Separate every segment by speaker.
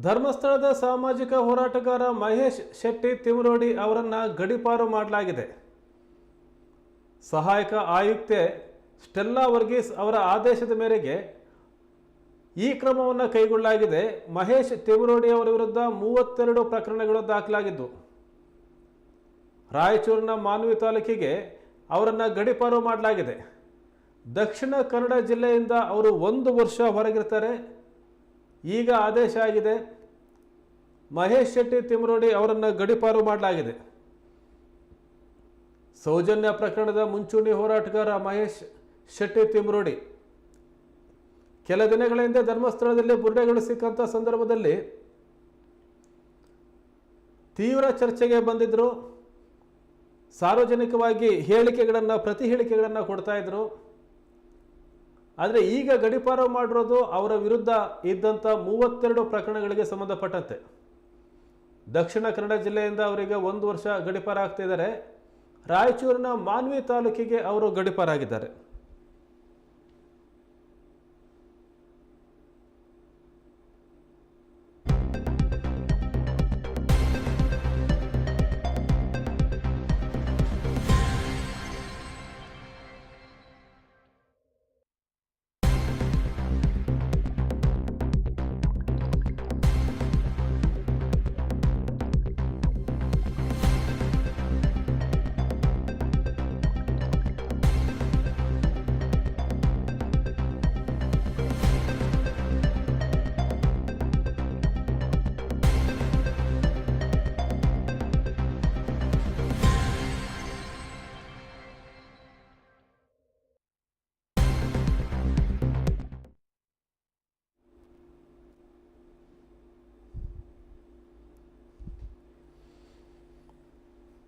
Speaker 1: ಧರ್ಮಸ್ಥಳದ ಸಾಮಾಜಿಕ ಹೋರಾಟಗಾರ ಮಹೇಶ್ ಶೆಟ್ಟಿ ತಿಮರೋಡಿ ಅವರನ್ನು ಗಡೀಪಾರು ಮಾಡಲಾಗಿದೆ. ಸಹಾಯಕ ಆಯುಕ್ತೆ ಸ್ಟೆಲ್ಲಾ ವರ್ಗೀಸ್ ಅವರ ಆದೇಶದ ಮೇರೆಗೆ ಈ ಕ್ರಮವನ್ನು ಕೈಗೊಳ್ಳಲಾಗಿದೆ. ಮಹೇಶ್ ತಿಮರೋಡಿ ಅವರ ವಿರುದ್ಧ 32 ಪ್ರಕರಣಗಳು ದಾಖಲಾಗಿದ್ದು, ರಾಯಚೂರಿನ ಮಾನ್ವಿ ತಾಲೂಕಿಗೆ ಅವರನ್ನು ಗಡೀಪಾರು ಮಾಡಲಾಗಿದೆ. ದಕ್ಷಿಣ ಕನ್ನಡ ಜಿಲ್ಲೆಯಿಂದ ಅವರು 1 ವರ್ಷ ಹೊರಗಿರ್ತಾರೆ. ಈಗ ಆದೇಶ ಆಗಿದೆ. ಮಹೇಶ್ ಶೆಟ್ಟಿ ತಿಮರೋಡಿ ಅವರನ್ನು ಗಡೀಪಾರು ಮಾಡಲಾಗಿದೆ. ಸೌಜನ್ಯ ಪ್ರಕರಣದ ಮುಂಚೂಣಿ ಹೋರಾಟಗಾರ ಮಹೇಶ್ ಶೆಟ್ಟಿ ತಿಮರೋಡಿ ಕೆಲ ದಿನಗಳ ಹಿಂದೆ ಧರ್ಮಸ್ಥಳದಲ್ಲಿ ಬುರುಡೆಗಳು ಸಿಕ್ಕಂಥ ಸಂದರ್ಭದಲ್ಲಿ ತೀವ್ರ ಚರ್ಚೆಗೆ ಬಂದಿದ್ದರು. ಸಾರ್ವಜನಿಕವಾಗಿ ಪ್ರತಿ ಹೇಳಿಕೆಗಳನ್ನು ಕೊಡ್ತಾ ಇದ್ರು. ಆದರೆ ಈಗ ಗಡೀಪಾರು ಮಾಡಿರೋದು ಅವರ ವಿರುದ್ಧ ಇದ್ದಂಥ 32 ಪ್ರಕರಣಗಳಿಗೆ ಸಂಬಂಧಪಟ್ಟಂತೆ. ದಕ್ಷಿಣ ಕನ್ನಡ ಜಿಲ್ಲೆಯಿಂದ ಅವರಿಗೆ 1 ವರ್ಷ ಗಡೀಪಾರು ಆಗ್ತಿದ್ದಾರೆ. ರಾಯಚೂರಿನ ಮಾನ್ವಿ ತಾಲೂಕಿಗೆ ಅವರು ಗಡೀಪಾರಾಗಿದ್ದಾರೆ.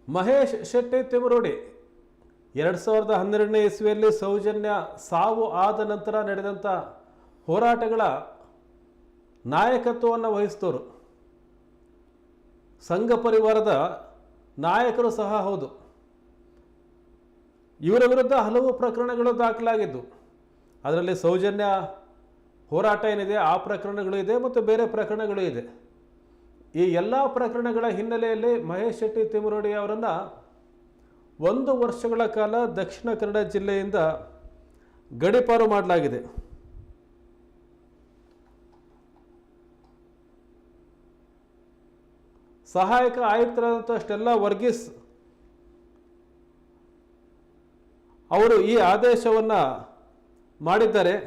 Speaker 1: ಮಹೇಶ್ ಶೆಟ್ಟಿ ತಿಮರೋಡಿ 2012ನೇ ಇಸ್ವಿಯಲ್ಲಿ ಸೌಜನ್ಯ ಸಾವು ಆದ ನಂತರ ನಡೆದಂಥ ಹೋರಾಟಗಳ ನಾಯಕತ್ವವನ್ನು ವಹಿಸಿದವರು. ಸಂಘ ಪರಿವಾರದ ನಾಯಕರು ಸಹ ಹೌದು. ಇವರ ವಿರುದ್ಧ ಹಲವು ಪ್ರಕರಣಗಳು ದಾಖಲಾಗಿದ್ದು, ಅದರಲ್ಲಿ ಸೌಜನ್ಯ ಹೋರಾಟ ಏನಿದೆ ಆ ಪ್ರಕರಣಗಳು ಇದೆ ಮತ್ತು ಬೇರೆ ಪ್ರಕರಣಗಳು ಇದೆ. ಈ ಎಲ್ಲ ಪ್ರಕರಣಗಳ ಹಿನ್ನೆಲೆಯಲ್ಲಿ ಮಹೇಶ್ ಶೆಟ್ಟಿ ತಿಮರೋಡಿ ಅವರನ್ನು 1 ವರ್ಷಗಳ ಕಾಲ ದಕ್ಷಿಣ ಕನ್ನಡ ಜಿಲ್ಲೆಯಿಂದ ಗಡೀಪಾರು ಮಾಡಲಾಗಿದೆ. ಸಹಾಯಕ ಆಯುಕ್ತರಾದಂಥ ಸ್ಟೆಲ್ಲಾ ವರ್ಗೀಸ್ ಅವರು ಈ ಆದೇಶವನ್ನು ಮಾಡಿದ್ದಾರೆ.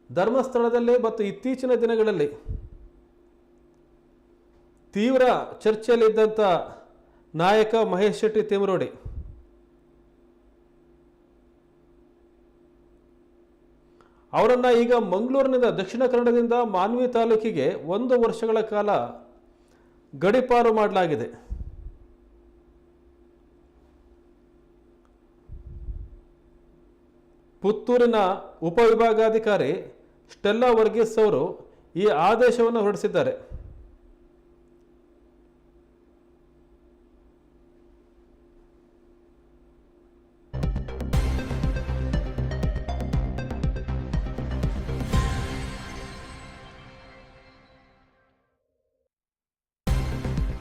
Speaker 1: ಧರ್ಮಸ್ಥಳದಲ್ಲಿ ಮತ್ತು ಇತ್ತೀಚಿನ ದಿನಗಳಲ್ಲಿ ತೀವ್ರ ಚರ್ಚೆಯಲ್ಲಿದ್ದಂಥ ನಾಯಕ ಮಹೇಶ್ ಶೆಟ್ಟಿ ತಿಮರೋಡಿ ಅವರನ್ನು ಈಗ ಮಂಗಳೂರಿನಿಂದ ದಕ್ಷಿಣ ಕನ್ನಡದಿಂದ ಮಾನ್ವಿ ತಾಲೂಕಿಗೆ 1 ವರ್ಷಗಳ ಕಾಲ ಗಡೀಪಾರು ಮಾಡಲಾಗಿದೆ. ಪುತ್ತೂರಿನ ಉಪವಿಭಾಗಾಧಿಕಾರಿ ಸ್ಟೆಲ್ಲಾ ವರ್ಗೀಸ್ ಅವರು ಈ ಆದೇಶವನ್ನು ಹೊರಡಿಸಿದ್ದಾರೆ.